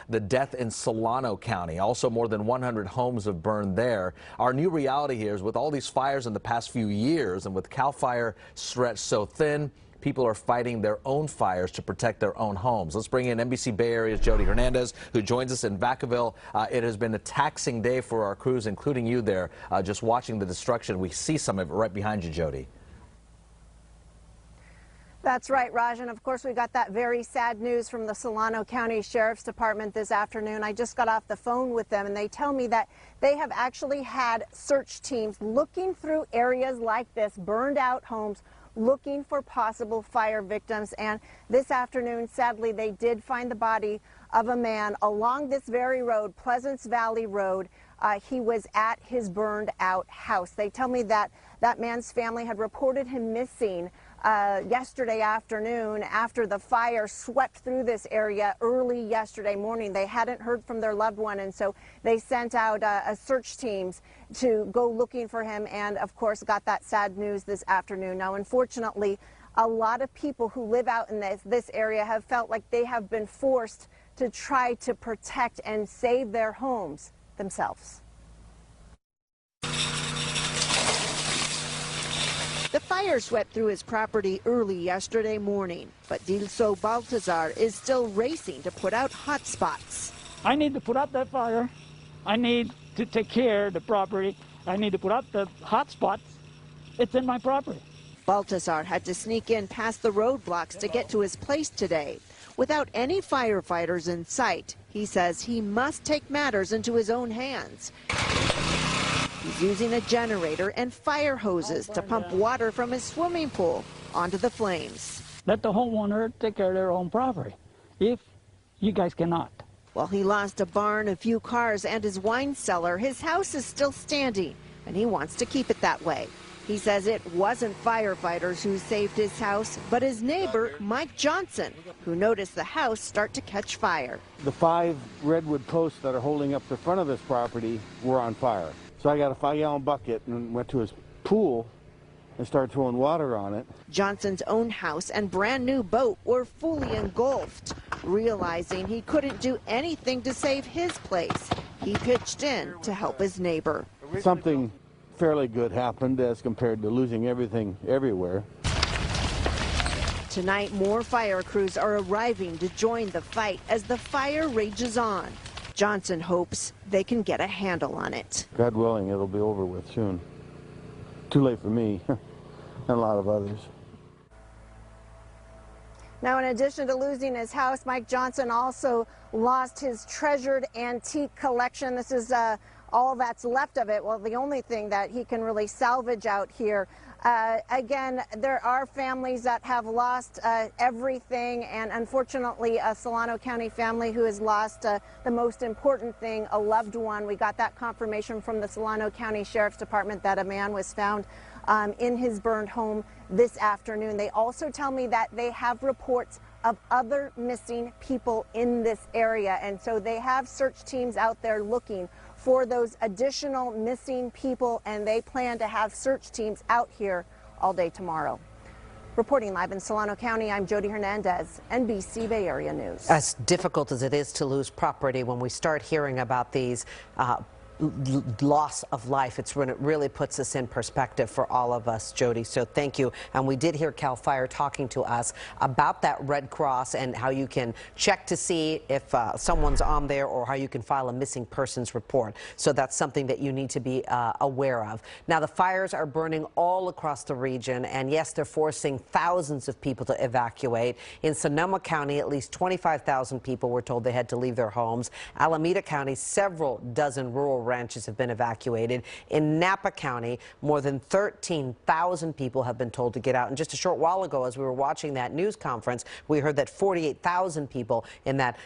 the death in Solano County. Also, more than 100 homes have burned there. Our new reality here is with all these fires in the past few years and with CAL FIRE stretched so thin, people are fighting their own fires to protect their own homes. Let's bring in NBC Bay Area's Jody Hernandez, who joins us in Vacaville. It has been a taxing day for our crews, including you there, just watching the destruction. We see some of it right behind you, Jody. That's right, Raj, and of course we got that very sad news from the Solano County Sheriff's Department this afternoon. I just got off the phone with them and they tell me that they have actually had search teams looking through areas like this, burned out homes, looking for possible fire victims. And this afternoon, sadly, they did find the body of a man along this very road, Pleasance Valley Road. He was at his burned out house. They tell me that that man's family had reported him missing yesterday afternoon after the fire swept through this area early yesterday morning. They hadn't heard from their loved one, and so they sent out search teams to go looking for him, and of course got that sad news this afternoon. Now, unfortunately, a lot of people who live out in this area have felt like they have been forced to try to protect and save their homes themselves. The fire swept through his property early yesterday morning, but Dilso Baltazar is still racing to put out hot spots. I need to put out that fire. I need to take care of the property. I need to put out the hot spots. It's in my property. Baltazar had to sneak in past the roadblocks to get to his place today. Without any firefighters in sight, he says he must take matters into his own hands. He's using a generator and fire hoses to pump water from his swimming pool onto the flames. Let the homeowner take care of their own property, if you guys cannot. While he lost a barn, a few cars, and his wine cellar, his house is still standing, and he wants to keep it that way. He says it wasn't firefighters who saved his house, but his neighbor, Mike Johnson, who noticed the house start to catch fire. The 5 redwood posts that are holding up the front of this property were on fire. So I got a 5-gallon bucket and went to his pool and started throwing water on it. Johnson's own house and brand new boat were fully engulfed. Realizing he couldn't do anything to save his place, he pitched in to help his neighbor. Something fairly good happened as compared to losing everything everywhere. Tonight, more fire crews are arriving to join the fight as the fire rages on. Johnson hopes they can get a handle on it. God willing, it'll be over with soon. Too late for me and a lot of others. Now, in addition to losing his house, Mike Johnson also lost his treasured antique collection. This is all that's left of it. Well, the only thing that he can really salvage out here. Again, there are families that have lost everything, and unfortunately a Solano County family who has lost the most important thing, a loved one. We got that confirmation from the Solano County Sheriff's Department that a man was found in his burned home this afternoon. They also tell me that they have reports of other missing people in this area, and so they have search teams out there looking for those additional missing people, and they plan to have search teams out here all day tomorrow. Reporting live in Solano County, I'm Jody Hernandez, NBC Bay Area News. As difficult as it is to lose property, when we start hearing about these loss of life, it's when it really puts us in perspective for all of us, Jody. So thank you. And we did hear CAL FIRE talking to us about that Red Cross and how you can check to see if someone's on there or how you can file a missing persons report. So that's something that you need to be aware of. Now, the fires are burning all across the region, and yes, they're forcing thousands of people to evacuate. In Sonoma County, at least 25,000 people were told they had to leave their homes. Alameda County, several dozen rural ranches have been evacuated. In Napa County, more than 13,000 people have been told to get out. And just a short while ago, as we were watching that news conference, we heard that 48,000 people in that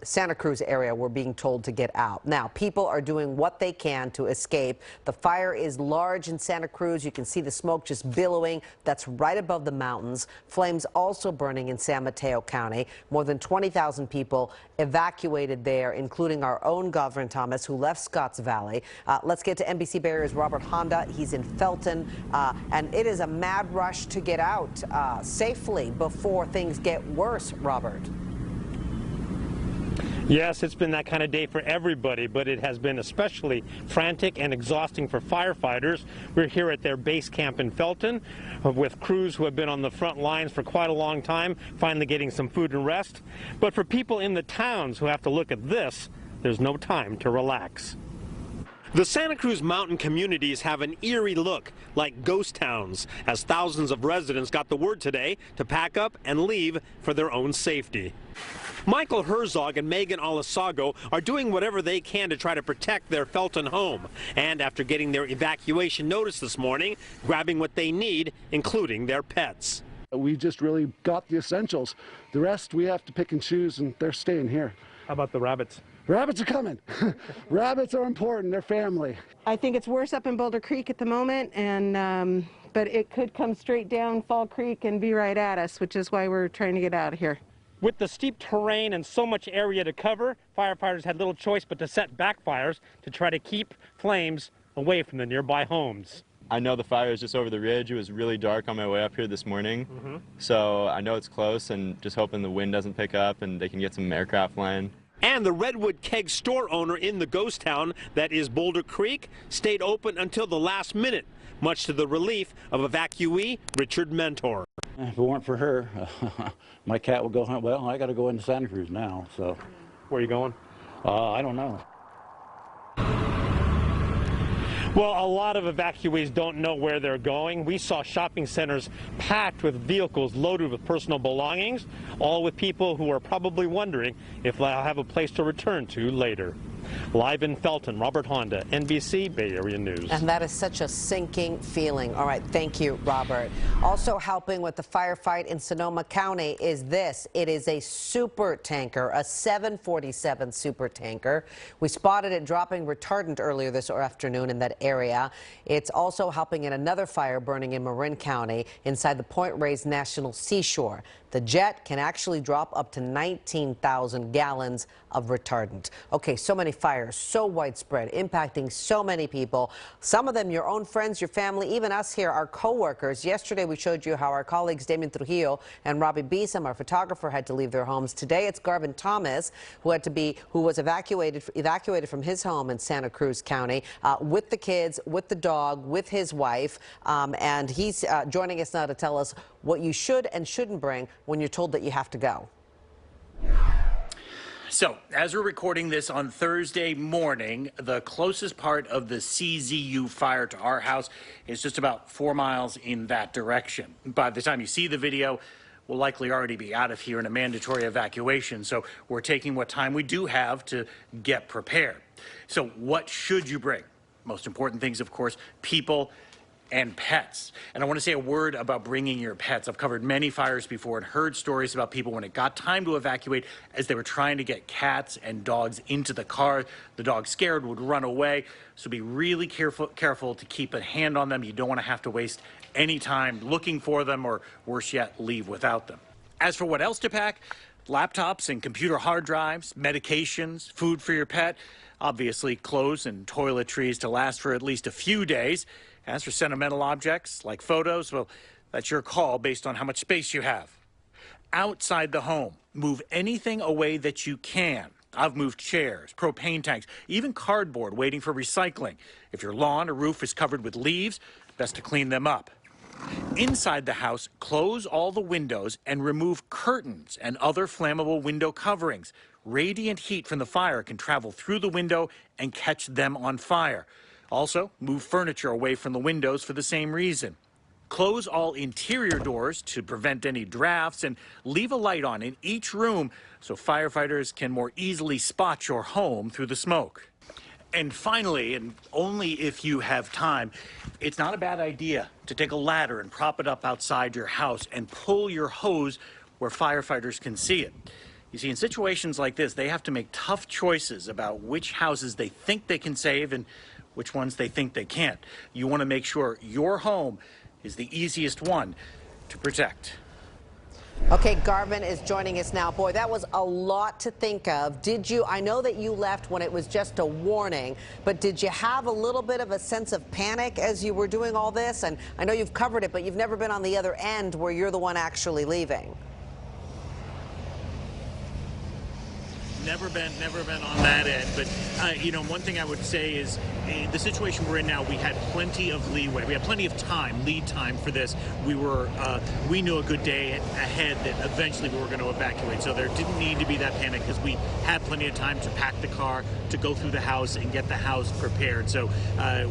Santa Cruz area were being told to get out. Now, people are doing what they can to escape. The fire is large in Santa Cruz. You can see the smoke just billowing. That's right above the mountains. Flames also burning in San Mateo County. More than 20,000 people evacuated there, including our own Governor Thomas, who left Scotts Valley. Let's get to NBC Bay Area's Robert Honda. He's in Felton, and it is a mad rush to get out safely before things get worse, Robert. Yes, it's been that kind of day for everybody, but it has been especially frantic and exhausting for firefighters. We're here at their base camp in Felton with crews who have been on the front lines for quite a long time, finally getting some food and rest. But for people in the towns who have to look at this, there's no time to relax. The Santa Cruz mountain communities have an eerie look, like ghost towns, as thousands of residents got the word today to pack up and leave for their own safety. Michael Herzog and Megan Alasago are doing whatever they can to try to protect their Felton home. And after getting their evacuation notice this morning, grabbing what they need, including their pets. We just really got the essentials. The rest we have to pick and choose, and they're staying here. How about the rabbits? Rabbits are coming. Rabbits are important. They're family. I think it's worse up in Boulder Creek at the moment, and but it could come straight down Fall Creek and be right at us, which is why we're trying to get out of here. With the steep terrain and so much area to cover, firefighters had little choice but to set backfires to try to keep flames away from the nearby homes. I know the fire is just over the ridge. It was really dark on my way up here this morning, so I know it's close, and just hoping the wind doesn't pick up and they can get some aircraft flying. And the Redwood Keg store owner in the ghost town that is Boulder Creek stayed open until the last minute, much to the relief of evacuee Richard Mentor. If it weren't for her, my cat would go hunt. Well, I got to go into Santa Cruz now, so. Where are you going? I don't know. Well, a lot of evacuees don't know where they're going. We saw shopping centers packed with vehicles loaded with personal belongings, all with people who are probably wondering if they'll have a place to return to later. Live in Felton, Robert Honda, NBC Bay Area News. And that is such a sinking feeling. All right, thank you, Robert. Also helping with the firefight in Sonoma County is this. It is a super tanker, a 747 super tanker. We spotted it dropping retardant earlier this afternoon in that area. It's also helping in another fire burning in Marin County inside the Point Reyes National Seashore. The jet can actually drop up to 19,000 gallons of retardant. Okay, so many fires, so widespread, impacting so many people. Some of them your own friends, your family, even us here, our co-workers. Yesterday we showed you how our colleagues Damien Trujillo and Robbie Beeson, our photographer, had to leave their homes. Today it's Garvin Thomas who was evacuated from his home in Santa Cruz County with the kids, with the dog, with his wife, and he's joining us now to tell us what you should and shouldn't bring when you're told that you have to go. So, as we're recording this on Thursday morning, the closest part of the CZU fire to our house is just about 4 miles in that direction. By the time you see the video, we'll likely already be out of here in a mandatory evacuation, so we're taking what time we do have to get prepared. So, what should you bring? Most important things, of course, people and pets. And I want to say a word about bringing your pets. I've covered many fires before and heard stories about people when it got time to evacuate, as they were trying to get cats and dogs into the car, the dog scared would run away. So be really careful to keep a hand on them. You don't want to have to waste any time looking for them, or worse yet, leave without them. As for what else to pack, laptops and computer hard drives, medications, food for your pet, obviously clothes and toiletries to last for at least a few days. As for sentimental objects like photos, well, that's your call based on how much space you have. Outside the home, move anything away that you can. I've moved chairs, propane tanks, even cardboard waiting for recycling. If your lawn or roof is covered with leaves, best to clean them up. Inside the house, close all the windows and remove curtains and other flammable window coverings. Radiant heat from the fire can travel through the window and catch them on fire. Also, move furniture away from the windows for the same reason. Close all interior doors to prevent any drafts, and leave a light on in each room so firefighters can more easily spot your home through the smoke. And finally, and only if you have time, it's not a bad idea to take a ladder and prop it up outside your house and pull your hose where firefighters can see it. You see, in situations like this, they have to make tough choices about which houses they think they can save and which ones they think they can't. You want to make sure your home is the easiest one to protect. Okay, Garvin is joining us now. Boy, that was a lot to think of. I know that you left when it was just a warning, but did you have a little bit of a sense of panic as you were doing all this? And I know you've covered it, but you've never been on the other end where you're the one actually leaving. never been on that end. But you know, one thing I would say is the situation we're in now. We had plenty of leeway. We had plenty of lead time for this. We knew a good day ahead that eventually we were going to evacuate. So there didn't need to be that panic because we had plenty of time to pack the car, to go through the house and get the house prepared. So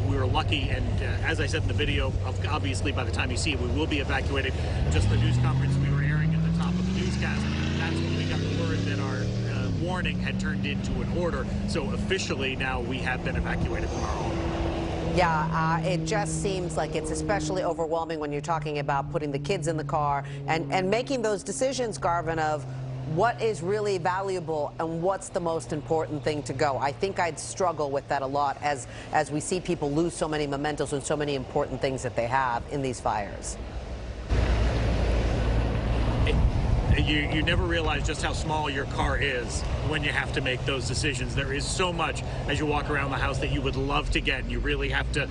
we were lucky. And as I said in the video, obviously by the time you see it, we will be evacuated. Just the news conference we were airing at the top of the newscast, that's when we got the word that our warning had turned into an order. So officially now we have been evacuated from our home. Yeah, it just seems like it's especially overwhelming when you're talking about putting the kids in the car and making those decisions, Garvin, of what is really valuable and what's the most important thing to go. I think I'd struggle with that a lot as we see people lose so many mementos and so many important things that they have in these fires. You never realize just how small your car is when you have to make those decisions. There is so much as you walk around the house that you would love to get, and you really have to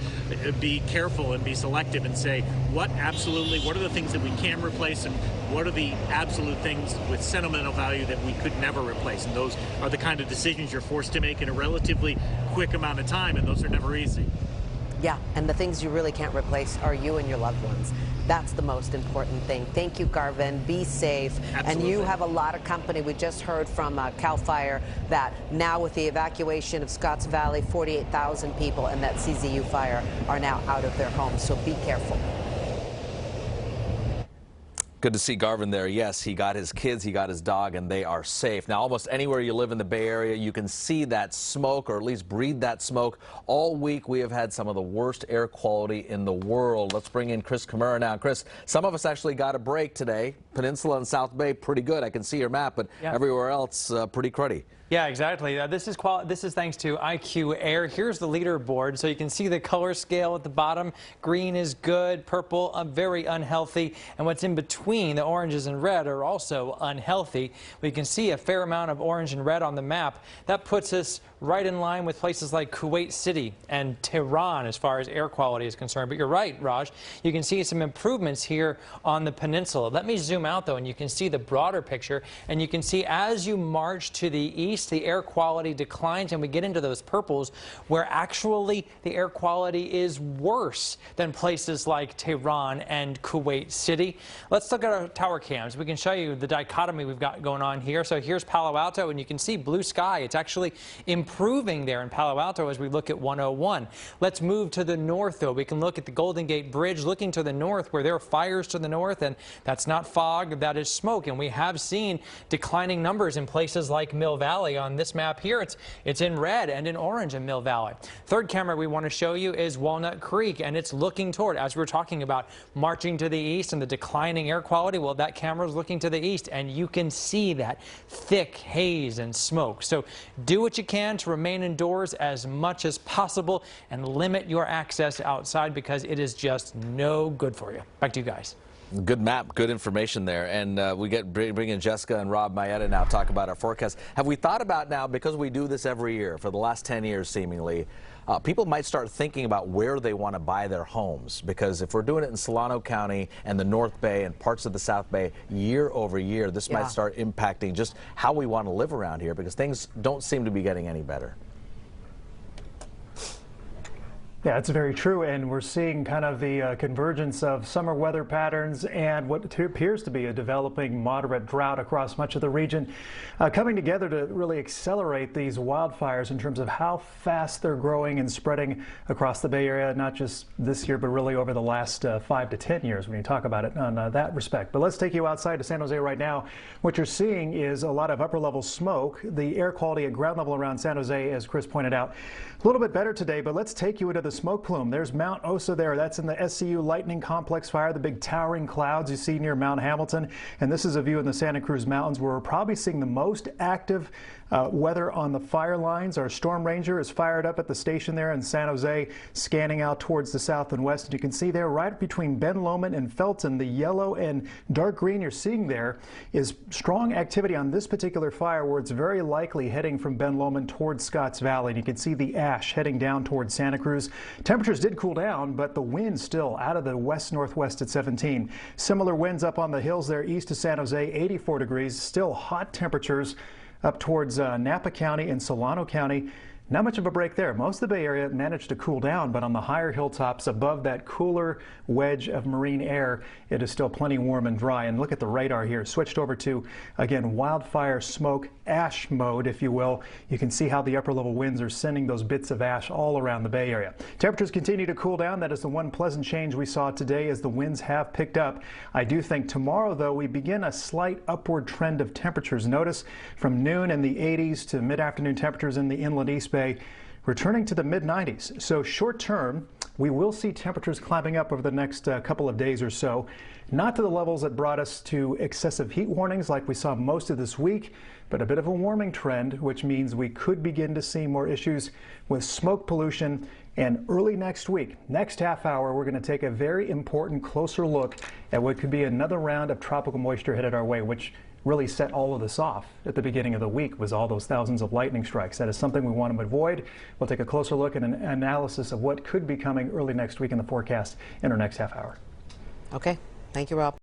be careful and be selective and say what are the things that we can replace and what are the absolute things with sentimental value that we could never replace. And those are the kind of decisions you're forced to make in a relatively quick amount of time, and those are never easy. Yeah, and the things you really can't replace are you and your loved ones. That's the most important thing. Thank you, Garvin. Be safe. Absolutely. And you have a lot of company. We just heard from CAL FIRE that now with the evacuation of Scotts Valley, 48,000 people in that CZU fire are now out of their homes. So be careful. Good to see Garvin there. Yes, he got his kids, he got his dog, and they are safe. Now, almost anywhere you live in the Bay Area, you can see that smoke, or at least breathe that smoke. All week, we have had some of the worst air quality in the world. Let's bring in Chris Kamara now. Chris, some of us actually got a break today. Peninsula and South Bay, pretty good. I can see your map, but everywhere else, pretty cruddy. Yeah, exactly. This is thanks to IQ Air. Here's the leaderboard, so you can see the color scale at the bottom. Green is good, purple very unhealthy, and what's in between, the oranges and red, are also unhealthy. We can see a fair amount of orange and red on the map. That puts us right in line with places like Kuwait City and Tehran as far as air quality is concerned. But you're right, Raj. You can see some improvements here on the peninsula. Let me zoom out, though, and you can see the broader picture. And you can see as you march to the east, the air quality declines, and we get into those purples where actually the air quality is worse than places like Tehran and Kuwait City. Let's look at our tower cams. We can show you the dichotomy we've got going on here. So here's Palo Alto, and you can see blue sky. It's actually improving there in Palo Alto as we look at 101. Let's move to the north, though. We can look at the Golden Gate Bridge looking to the north where there are fires to the north, and that's not fog, that is smoke. And we have seen declining numbers in places like Mill Valley. On this map here, it's in red and in orange in Mill Valley. Third camera we want to show you is Walnut Creek, and it's looking toward, as we were talking about, marching to the east and the declining air quality. Well, that camera is looking to the east, and you can see that thick haze and smoke. So do what you can to remain indoors as much as possible and limit your access outside because it is just no good for you. Back to you guys. Good map, good information there. And we bring in Jessica and Rob Maeta now to talk about our forecast. Have we thought about now, because we do this every year for the last 10 years seemingly, people might start thinking about where they want to buy their homes, because if we're doing it in Solano County and the North Bay and parts of the South Bay year over year, this might start impacting just how we want to live around here, because things don't seem to be getting any better. Yeah, it's very true, and we're seeing kind of the convergence of summer weather patterns and what appears to be a developing moderate drought across much of the region, coming together to really accelerate these wildfires in terms of how fast they're growing and spreading across the Bay Area, not just this year, but really over the last 5 to 10 years when you talk about it on that respect. But let's take you outside to San Jose right now. What you're seeing is a lot of upper-level smoke. The air quality at ground level around San Jose, as Chris pointed out, a little bit better today, but let's take you into the smoke plume. There's Mount Osa there. That's in the SCU Lightning Complex fire, the big towering clouds you see near Mount Hamilton. And this is a view in the Santa Cruz Mountains where we're probably seeing the most active weather on the fire lines. Our Storm Ranger is fired up at the station there in San Jose, scanning out towards the south and west. And you can see there right between Ben Lomond and Felton, the yellow and dark green you're seeing there is strong activity on this particular fire, where it's very likely heading from Ben Lomond towards Scotts Valley. And you can see the ash heading down towards Santa Cruz. Temperatures did cool down, but the wind still out of the west-northwest at 17. Similar winds up on the hills there east of San Jose, 84 degrees, still hot temperatures. up towards Napa County and Solano County. Not much of a break there. Most of the Bay Area managed to cool down, but on the higher hilltops above that cooler wedge of marine air, it is still plenty warm and dry. And look at the radar here. Switched over to, again, wildfire smoke ash mode, if you will. You can see how the upper level winds are sending those bits of ash all around the Bay Area. Temperatures continue to cool down. That is the one pleasant change we saw today as the winds have picked up. I do think tomorrow, though, we begin a slight upward trend of temperatures. Notice from noon in the 80s to mid-afternoon temperatures in the inland East Bay returning to the mid-90s. So short term, we will see temperatures climbing up over the next couple of days or so. Not to the levels that brought us to excessive heat warnings like we saw most of this week, but a bit of a warming trend, which means we could begin to see more issues with smoke pollution. And early next week, next half hour, we're going to take a very important closer look at what could be another round of tropical moisture headed our way, which really set all of this off at the beginning of the week, was all those thousands of lightning strikes. That is something we want to avoid. We'll take a closer look at an analysis of what could be coming early next week in the forecast in our next half hour. Okay. Thank you, Rob.